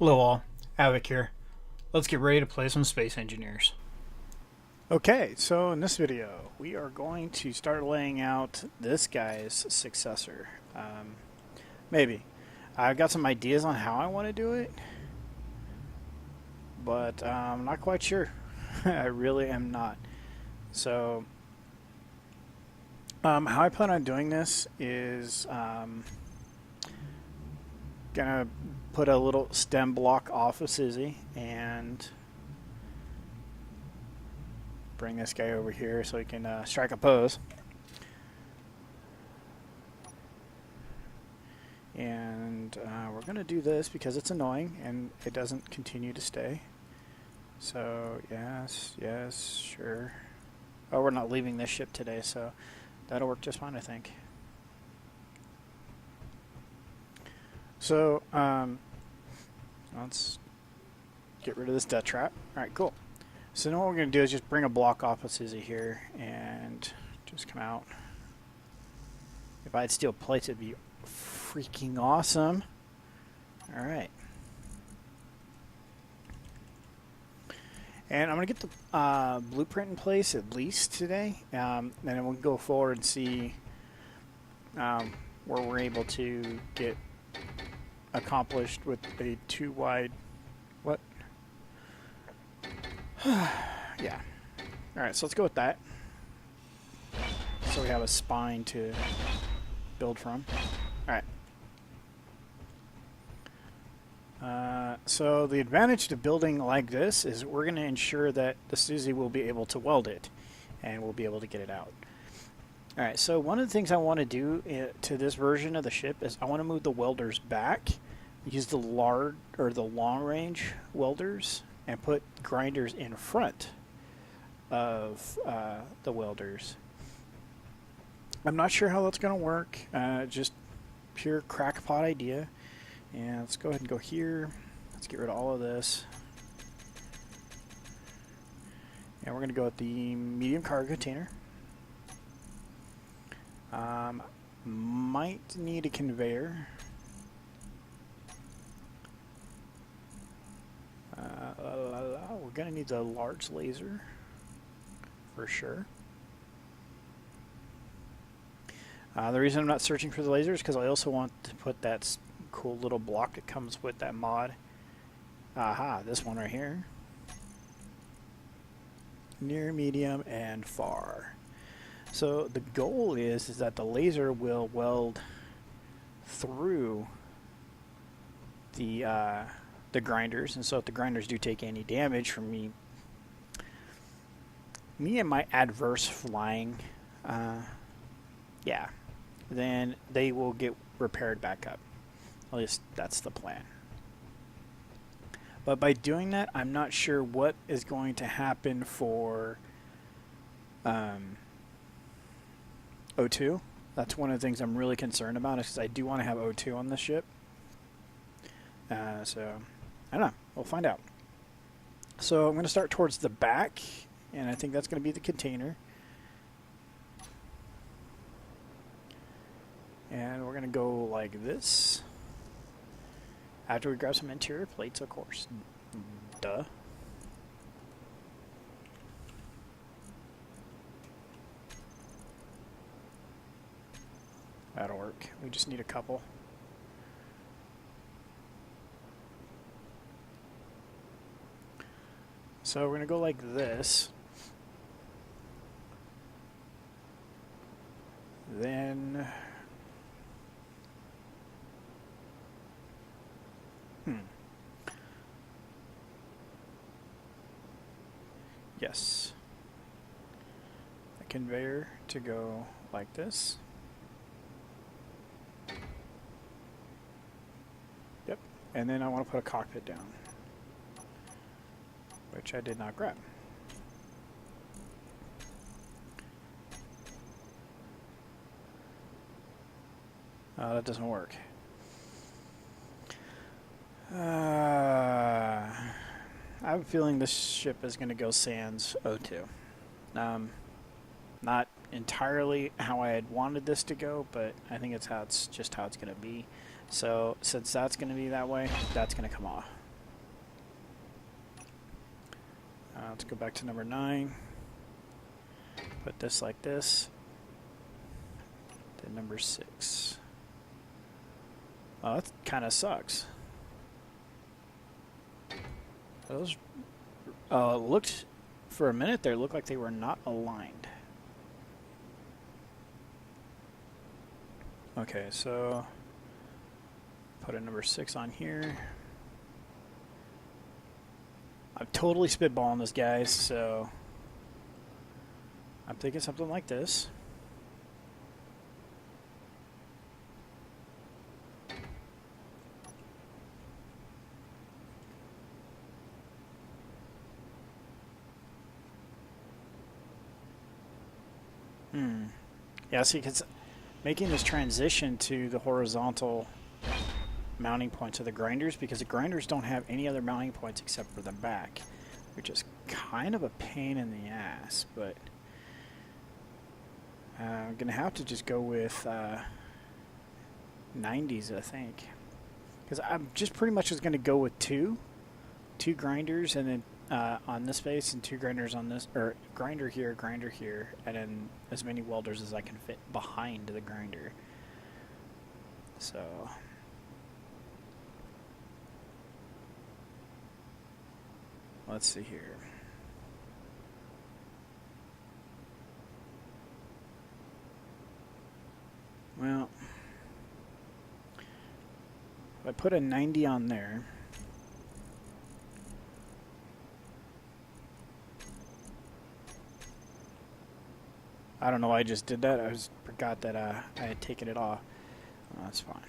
Hello all, Havoc here. Let's get ready to play some Space Engineers. Okay, so in this video, we are going to start laying out this guy's successor. Maybe. I've got some ideas on how I want to do it, but I'm not quite sure. I really am not. So, how I plan on doing this is gonna put a little stem block off of Susie and bring this guy over here so he can strike a pose. And we're gonna do this because it's annoying and it doesn't continue to stay. So yes, sure. Oh, we're not leaving this ship today, so that'll work just fine, I think. So, let's get rid of this death trap. Alright, cool. So now what we're going to do is just bring a block off of Susie here and just come out. If I had steel plates, it'd be freaking awesome. Alright. And I'm going to get the blueprint in place at least today. And then we'll go forward and see where we're able to get accomplished with a too wide. What? Yeah. Alright, so let's go with that. So we have a spine to build from. Alright. So the advantage to building like this is we're going to ensure that the Susie will be able to weld it and we'll be able to get it out. Alright, so one of the things I want to do to this version of the ship is I want to move the welders back, use the long range welders, and put grinders in front of the welders. I'm not sure how that's going to work, just pure crackpot idea. And let's go ahead and go here. Let's get rid of all of this. And we're going to go with the medium cargo container. Might need a conveyor. We're going to need the large laser for sure. The reason I'm not searching for the laser is because I also want to put that cool little block that comes with that mod. Aha, this one right here. Near, medium, and far. So the goal is that the laser will weld through the grinders, and so if the grinders do take any damage from me and my adverse flying, yeah, then they will get repaired back up. At least that's the plan. But by doing that, I'm not sure what is going to happen for O2. That's one of the things I'm really concerned about, is because I do want to have O2 on this ship. So, I don't know. We'll find out. So I'm going to start towards the back, and I think that's going to be the container. And we're going to go like this. After we grab some interior plates, of course. Duh. That'll work. We just need a couple. So we're going to go like this. Then... Yes. A conveyor to go like this. Yep. And then I want to put a cockpit down, which I did not grab. That doesn't work. I have a feeling this ship is going to go sans O2. Not entirely how I had wanted this to go, but I think it's just how it's going to be. So since that's going to be that way, that's going to come off. Let's go back to number 9. Put this like this. Then number 6. Oh, that kind of sucks. Those looked, for a minute there, looked like they were not aligned. Okay, so put a number 6 on here. I'm totally spitballing this, guys, so I'm thinking something like this. Yeah, see, because making this transition to the horizontal mounting points of the grinders, because the grinders don't have any other mounting points except for the back, which is kind of a pain in the ass, but I'm going to have to just go with 90s, I think. Because I'm just pretty much just going to go with two grinders, and then on this face, and 2 grinders on this, or grinder here, and then as many welders as I can fit behind the grinder. So let's see here. Well, if I put a 90 on there, I don't know why I just did that. I forgot that I had taken it off. That's fine.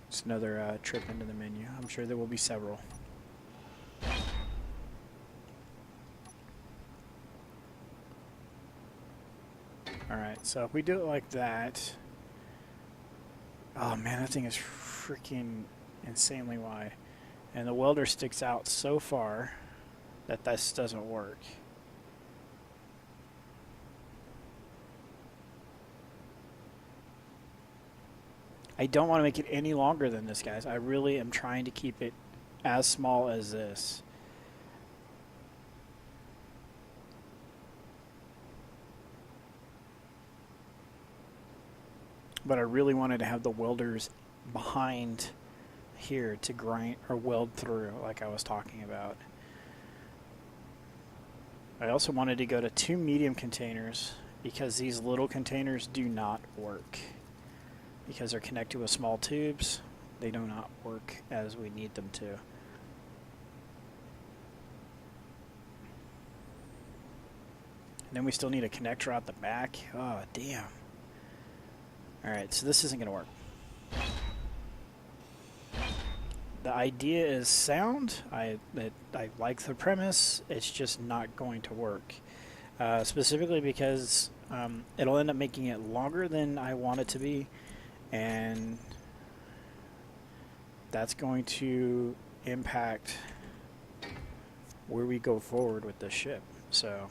It's another trip into the menu. I'm sure there will be several. Alright, so if we do it like that... Oh man, that thing is freaking insanely wide. And the welder sticks out so far that this doesn't work. I don't want to make it any longer than this, guys. I really am trying to keep it as small as this. But I really wanted to have the welders behind here to grind or weld through, like I was talking about. I also wanted to go to 2 medium containers because these little containers do not work. Because they're connected with small tubes, they do not work as we need them to. And then we still need a connector out the back. Oh, damn. Alright, so this isn't going to work. The idea is sound. I like the premise. It's just not going to work. Specifically because it'll end up making it longer than I want it to be. And that's going to impact where we go forward with this ship. So,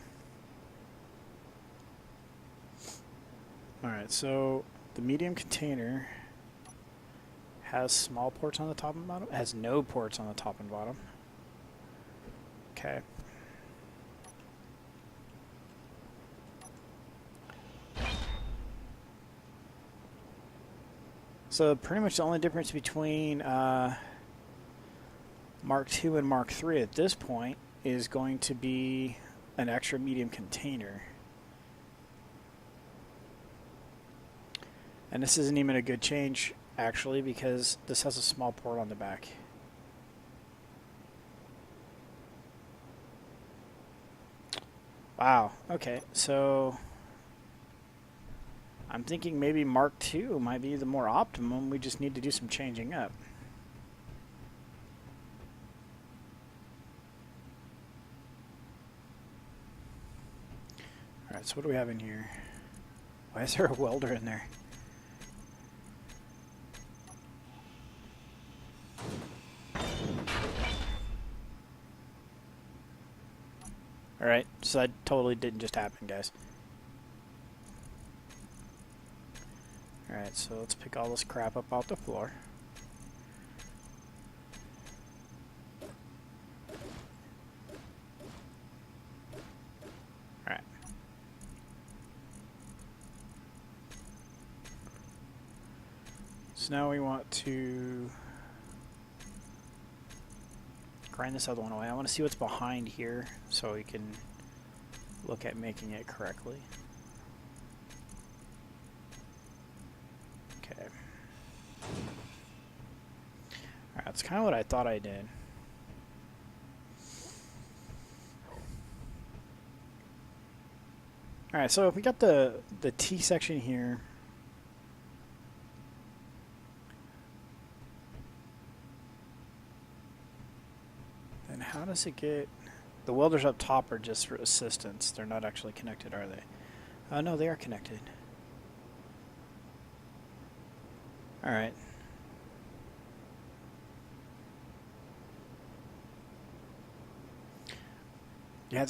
alright, so the medium container has small ports on the top and bottom. It has no ports on the top and bottom. Okay. So pretty much the only difference between Mark II and Mark III at this point is going to be an extra medium container. And this isn't even a good change, actually, because this has a small port on the back. Wow, okay, so I'm thinking maybe Mark II might be the more optimum. We just need to do some changing up. Alright, so what do we have in here? Why is there a welder in there? Alright, so that totally didn't just happen, guys. Alright, so let's pick all this crap up off the floor. So now we want to grind this other one away. I want to see what's behind here so we can look at making it correctly. Okay. Alright, that's kind of what I thought I did. Alright, so if we got the T section here. Then how does it get... The welders up top are just for assistance. They're not actually connected, are they? Oh, no, they are connected. Alright. Yeah,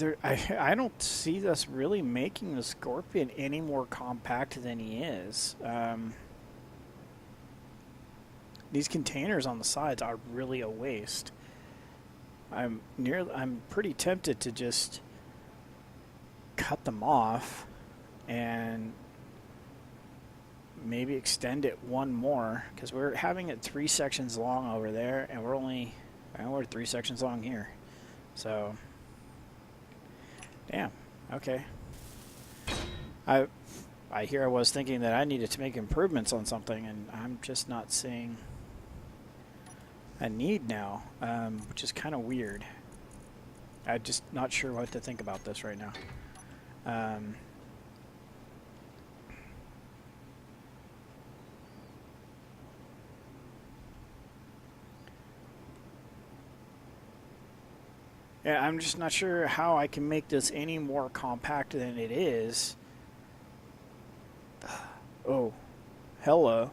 I don't see us really making the Scorpion any more compact than he is. These containers on the sides are really a waste. I'm pretty tempted to just cut them off and maybe extend it one more, because we're having it 3 sections long over there, and we're 3 sections long here. So, damn. Okay. I was thinking that I needed to make improvements on something, and I'm just not seeing a need now, which is kind of weird. I'm just not sure what to think about this right now. Yeah, I'm just not sure how I can make this any more compact than it is. Oh, hello.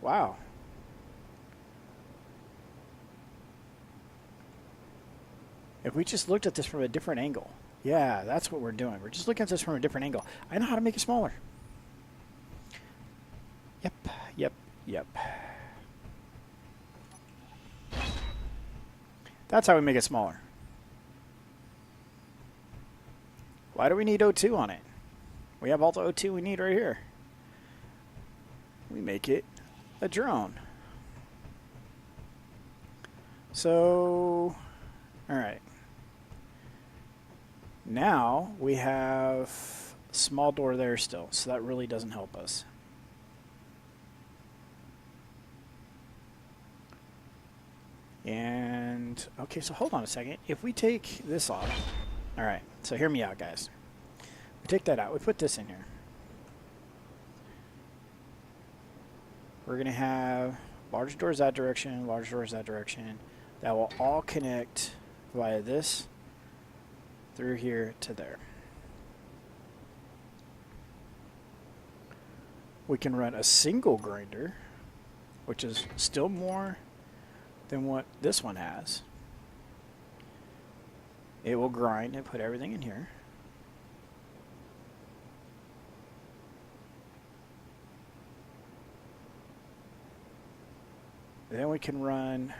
Wow. If we just looked at this from a different angle. Yeah, that's what we're doing. We're just looking at this from a different angle. I know how to make it smaller. Yep. That's how we make it smaller. Why do we need O2 on it? We have all the O2 we need right here. We make it a drone. So, alright. Now we have a small door there still, so that really doesn't help us. And, okay, so hold on a second. If we take this off, alright, so hear me out, guys. We take that out, we put this in here. We're going to have large doors that direction, large doors that direction. That will all connect via this through here to there. We can run a single grinder, which is still more than what this one has. It will grind and put everything in here. Then we can run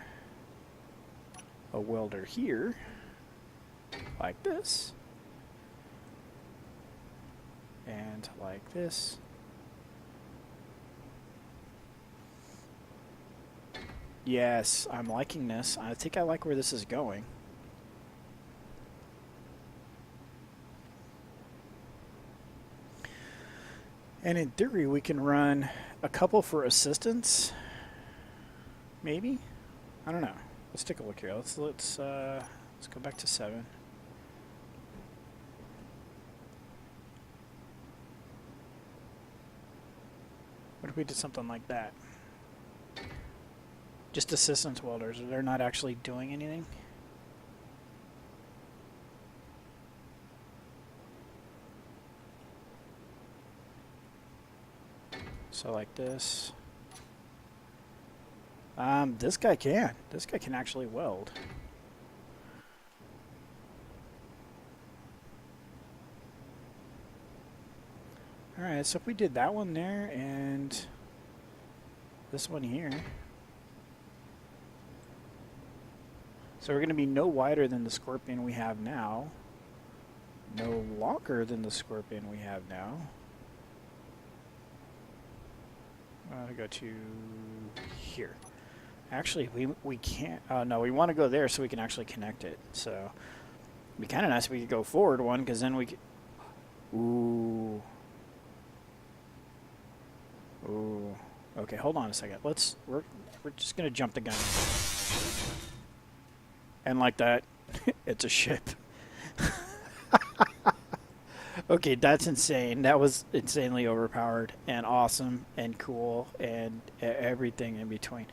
a welder here, like this, and like this. Yes, I'm liking this. I think I like where this is going. And in theory, we can run a couple for assistance. Maybe? I don't know. Let's take a look here. Let's go back to 7. What if we did something like that? Just assistance welders. They're not actually doing anything. So like this. This guy can. This guy can actually weld. Alright, so if we did that one there and this one here. So we're going to be no wider than the Scorpion we have now. no longer than the Scorpion we have now. I want to go to here. Actually, we can't. No, we want to go there so we can actually connect it. So it'd be kind of nice if we could go forward one, because then we could. Ooh. Ooh. Okay, hold on a second. We're just gonna jump the gun. And like that, it's a ship. Okay, that's insane. That was insanely overpowered and awesome and cool and everything in between.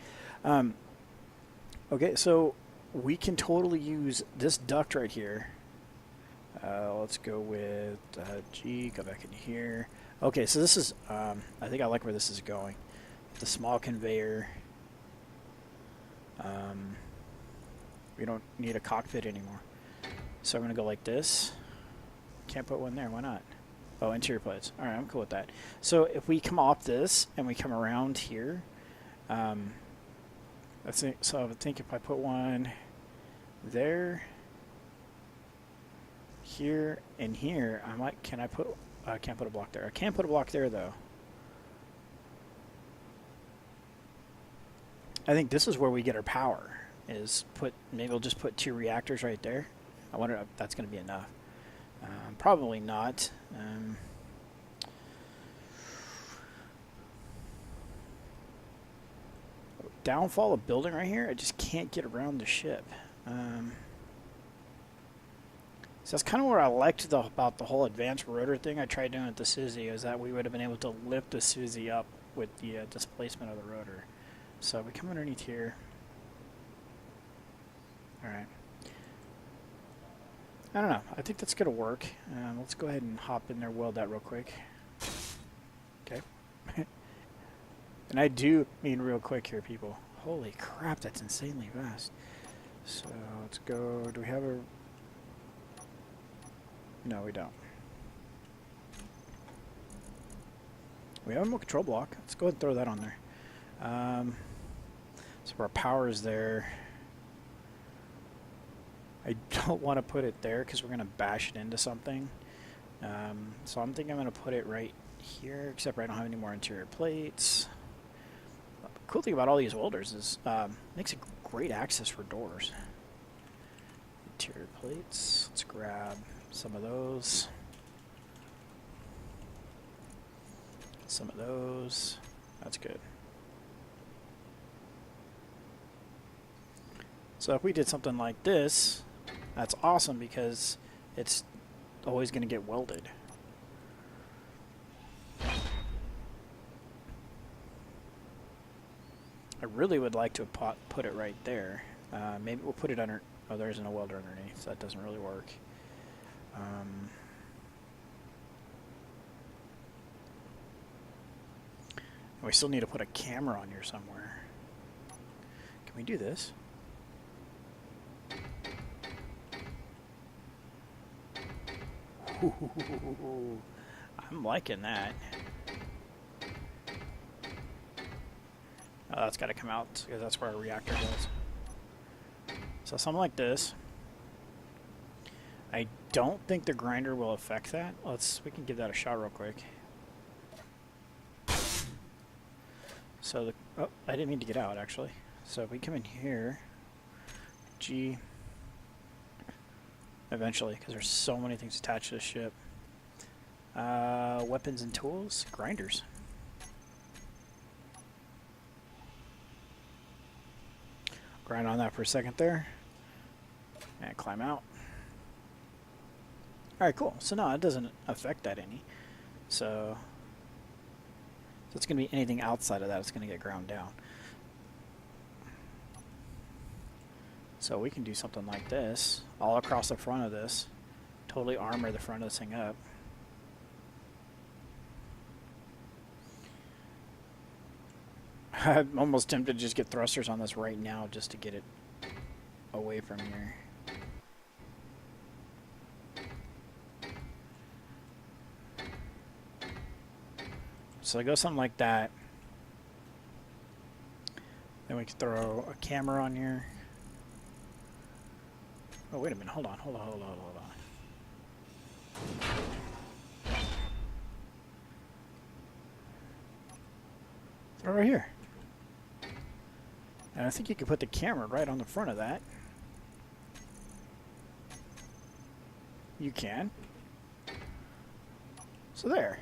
Okay, so we can totally use this duct right here. Let's go with G, go back in here. Okay, so this is, I think I like where this is going. The small conveyor. We don't need a cockpit anymore. So I'm going to go like this. Can't put one there, why not? Oh, interior plates. Alright, I'm cool with that. So if we come off this and we come around here, I think if I put one there, here, and here, I might, can I put, I can't put a block there. I can't put a block there though. I think this is where we get our power, is maybe we'll just put 2 reactors right there. I wonder if that's going to be enough. Probably not. Downfall of building right here, I just can't get around the ship. So that's kind of what I liked about the whole advanced rotor thing I tried doing with the Suzy, is that we would have been able to lift the Suzy up with the displacement of the rotor. So we come underneath here. Alright. I don't know. I think that's going to work. Let's go ahead and hop in there, weld that real quick. Okay. And I do mean real quick here, people. Holy crap, that's insanely fast. So let's go. Do we have a... No, we don't. We have a remote control block. Let's go ahead and throw that on there. So our power is there. I don't want to put it there because we're going to bash it into something. So I'm thinking I'm going to put it right here, except I don't have any more interior plates. The cool thing about all these welders is makes it great access for doors. Interior plates. Let's grab some of those. Some of those. That's good. So if we did something like this, that's awesome because it's always going to get welded. I really would like to put it right there. Maybe we'll put it under... Oh, there isn't a welder underneath, so that doesn't really work. We still need to put a camera on here somewhere. Can we do this? Ooh, I'm liking that. Oh, that's got to come out because that's where our reactor goes. So something like this. I don't think the grinder will affect that. We can give that a shot real quick. So oh, I didn't mean to get out actually. So if we come in here, G. Eventually, because there's so many things attached to the ship. Weapons and tools, grinders. Grind on that for a second there. And climb out. Alright, cool. So no, it doesn't affect that any. So it's going to be anything outside of that, it's going to get ground down. So we can do something like this, all across the front of this. Totally armor the front of this thing up. I'm almost tempted to just get thrusters on this right now just to get it away from here. So I go something like that. Then we can throw a camera on here. Oh, wait a minute. Hold on. Throw it right here. And I think you can put the camera right on the front of that. You can. So there.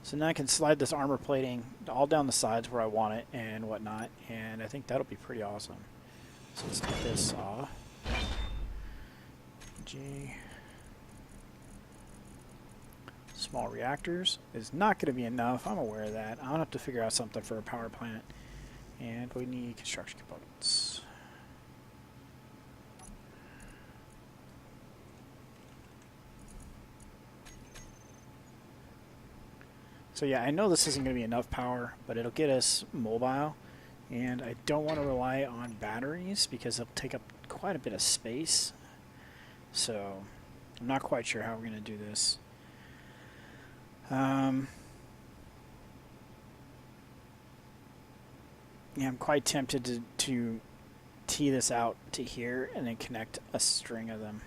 So now I can slide this armor plating all down the sides where I want it and whatnot, and I think that'll be pretty awesome. So let's take this saw. G. Small reactors is not going to be enough. I'm aware of that. I'll have to figure out something for a power plant. And we need construction components. So yeah, I know this isn't going to be enough power, but it'll get us mobile. And I don't want to rely on batteries because they'll take up quite a bit of space. So I'm not quite sure how we're going to do this. Yeah, I'm quite tempted to tee this out to here and then connect a string of them.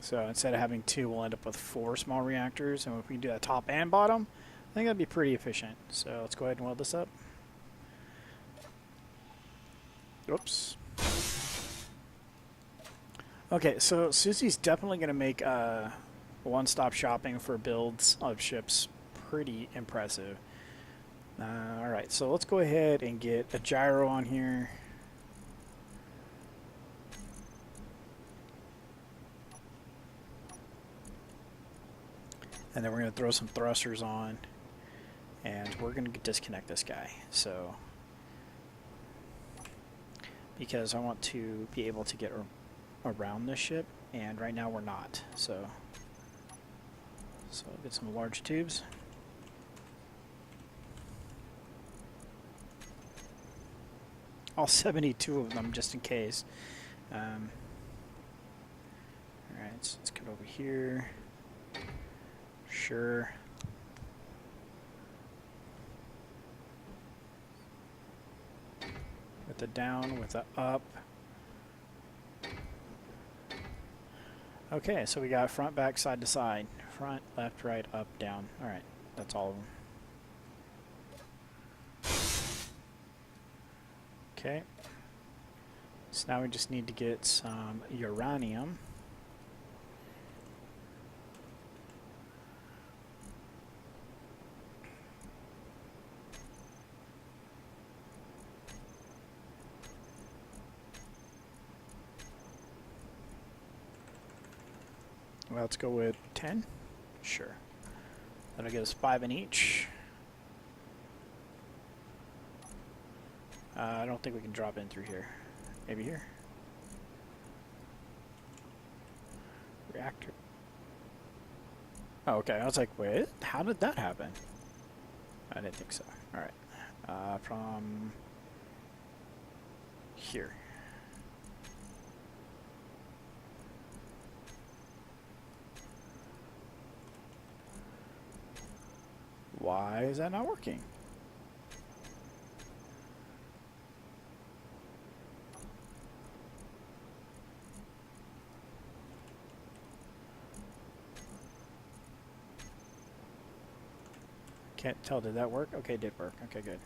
So instead of having 2, we'll end up with 4 small reactors, and if we do that top and bottom, I think that'd be pretty efficient. So let's go ahead and weld this up. Oops. Okay, so Susie's definitely going to make one-stop shopping for builds of ships pretty impressive. Alright, so let's go ahead and get a gyro on here. And then we're going to throw some thrusters on, and we're going to disconnect this guy. So, because I want to be able to get around this ship, and right now we're not. So get some large tubes. All 72 of them, just in case. Alright, so let's get over here. Sure. With the down, with the up. Okay, so we got front, back, side to side. Front, left, right, up, down. Alright, that's all of them. Okay. So now we just need to get some uranium. Well, let's go with 10. Sure. That'll get us 5 in each. I don't think we can drop in through here. Maybe here. Reactor. Oh, okay. I was like, wait, how did that happen? I didn't think so. Alright. From here. Why is that not working? Can't tell, did that work? Okay, it did work. Okay, good.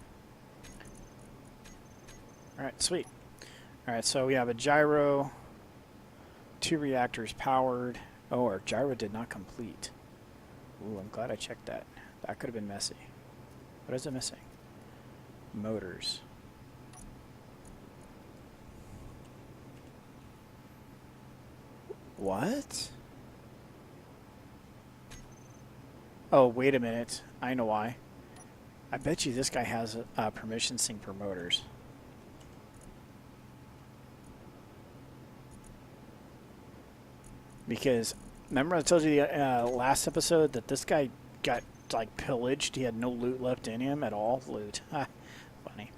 Alright, sweet. Alright, so we have a gyro, 2 reactors powered. Oh, our gyro did not complete. Ooh, I'm glad I checked that. That could have been messy. What is it missing? Motors. What? Oh, wait a minute. I know why. I bet you this guy has a permission sync for motors. Because, remember I told you the last episode that this guy got like pillaged. He had no loot left in him at all. Loot. Funny.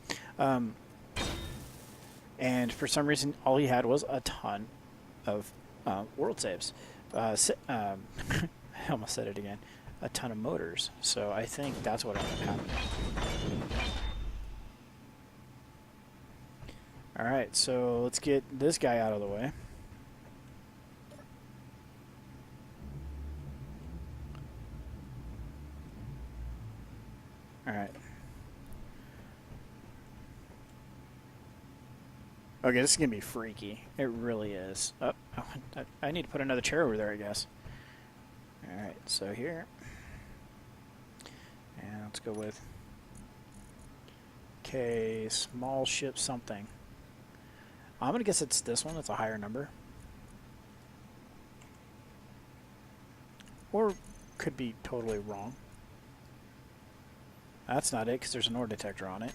And for some reason, all he had was a ton of world saves. I almost said it again. A ton of motors. So I think that's what ended up happening. Alright, so let's get this guy out of the way. Alright. Okay, this is going to be freaky. It really is. Oh, I need to put another chair over there, I guess. Alright, so here. And let's go with... Okay, small ship something. I'm going to guess it's this one. It's a higher number. Or could be totally wrong. That's not it, because there's an ore detector on it.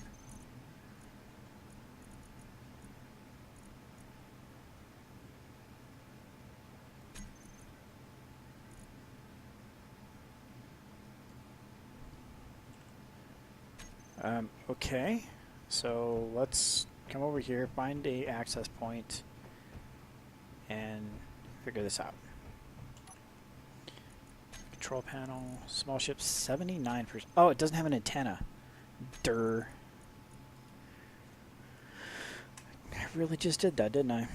Okay, so let's come over here, find a access point, and figure this out. Control panel, small ship, 79%. Oh, it doesn't have an antenna. Durr. I really just did that, didn't I?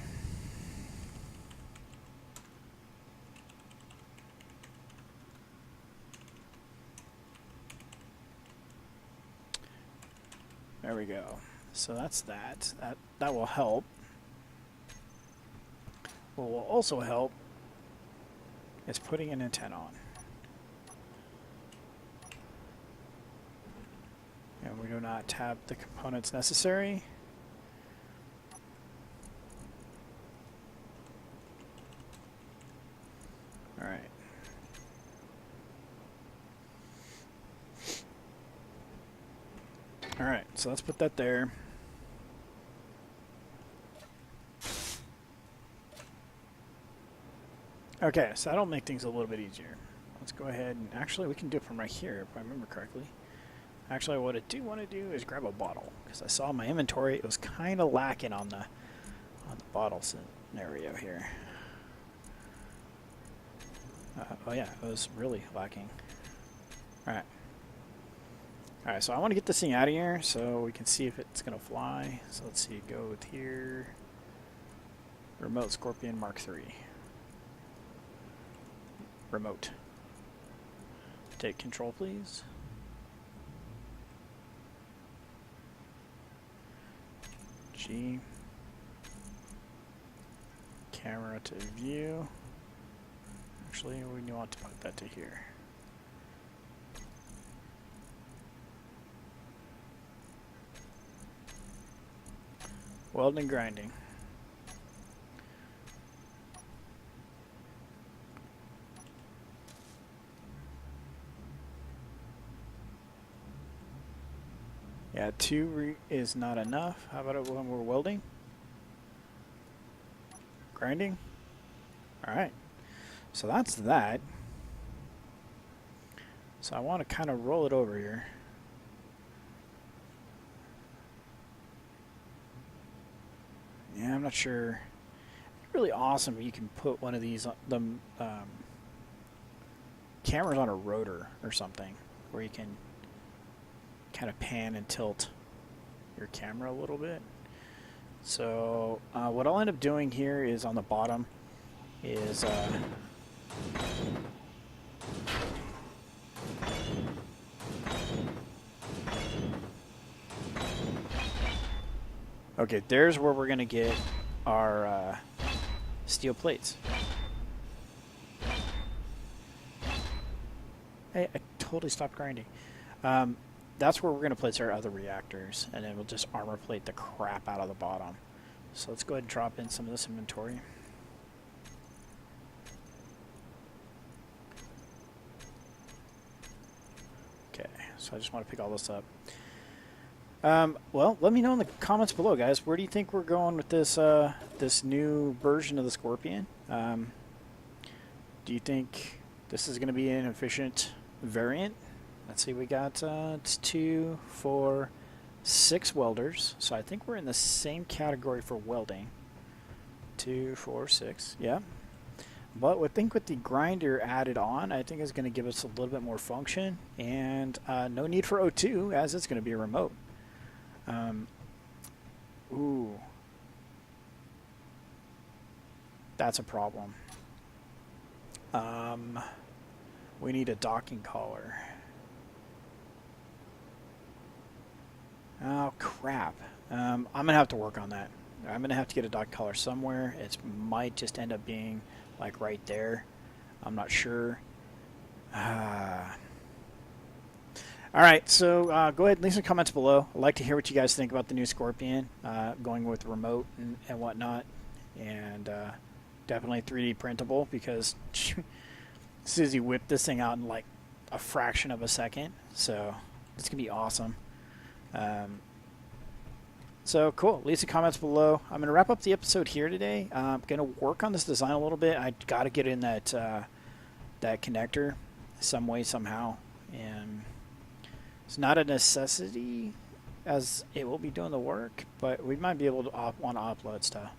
There we go. So that's that. That will help. What will also help is putting an antenna on. And we do not have the components necessary. All right. All right, so let's put that there. Okay, so that'll make things a little bit easier. Let's go ahead and actually we can do it from right here if I remember correctly. Actually, what I do want to do is grab a bottle because I saw in my inventory it was kind of lacking on the bottle scenario here. Oh yeah, it was really lacking. All right. Alright, so I want to get this thing out of here so we can see if it's going to fly. So let's see, go with here. Remote Scorpion Mark III. Remote. Take control, please. G. Camera to view. Actually, we want to put that to here. Welding and grinding. Yeah, 2 is not enough. How about it when we're welding? Grinding? Alright. So that's that. So I want to kind of roll it over here. Yeah, I'm not sure. It's really awesome if you can put one of these cameras on a rotor or something where you can kind of pan and tilt your camera a little bit. So what I'll end up doing here is on the bottom is okay, there's where we're going to get our steel plates. Hey, I totally stopped grinding. That's where we're going to place our other reactors, and then we'll just armor plate the crap out of the bottom. So let's go ahead and drop in some of this inventory. Okay, so I just want to pick all this up. Well, let me know in the comments below, guys. Where do you think we're going with this this new version of the Scorpion? Do you think this is going to be an efficient variant? Let's see, we got it's 2, 4, 6 welders. So I think we're in the same category for welding. 2, 4, 6, yeah. But I think with the grinder added on, I think it's going to give us a little bit more function. And no need for O2, as it's going to be a remote. Ooh. That's a problem. We need a docking collar. I'm gonna have to work on that. I'm gonna have to get a dog collar somewhere. It might just end up being like right there. I'm not sure. All right, so go ahead and leave some comments below. I'd like to hear what you guys think about the new Scorpion, going with remote and whatnot, and definitely 3D printable because Susie whipped this thing out in like a fraction of a second. So it's gonna be awesome. So cool. Leave some comments below. I'm gonna wrap up the episode here today. I'm gonna work on this design a little bit. I gotta get in that that connector some way somehow, and it's not a necessity as it will be doing the work, but we might be able to want to upload stuff.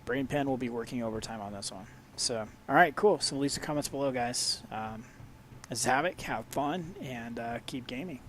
Brain Pen will be working overtime on this one. So, all right, cool. So leave some comments below, guys. This is Havoc. Have fun and keep gaming.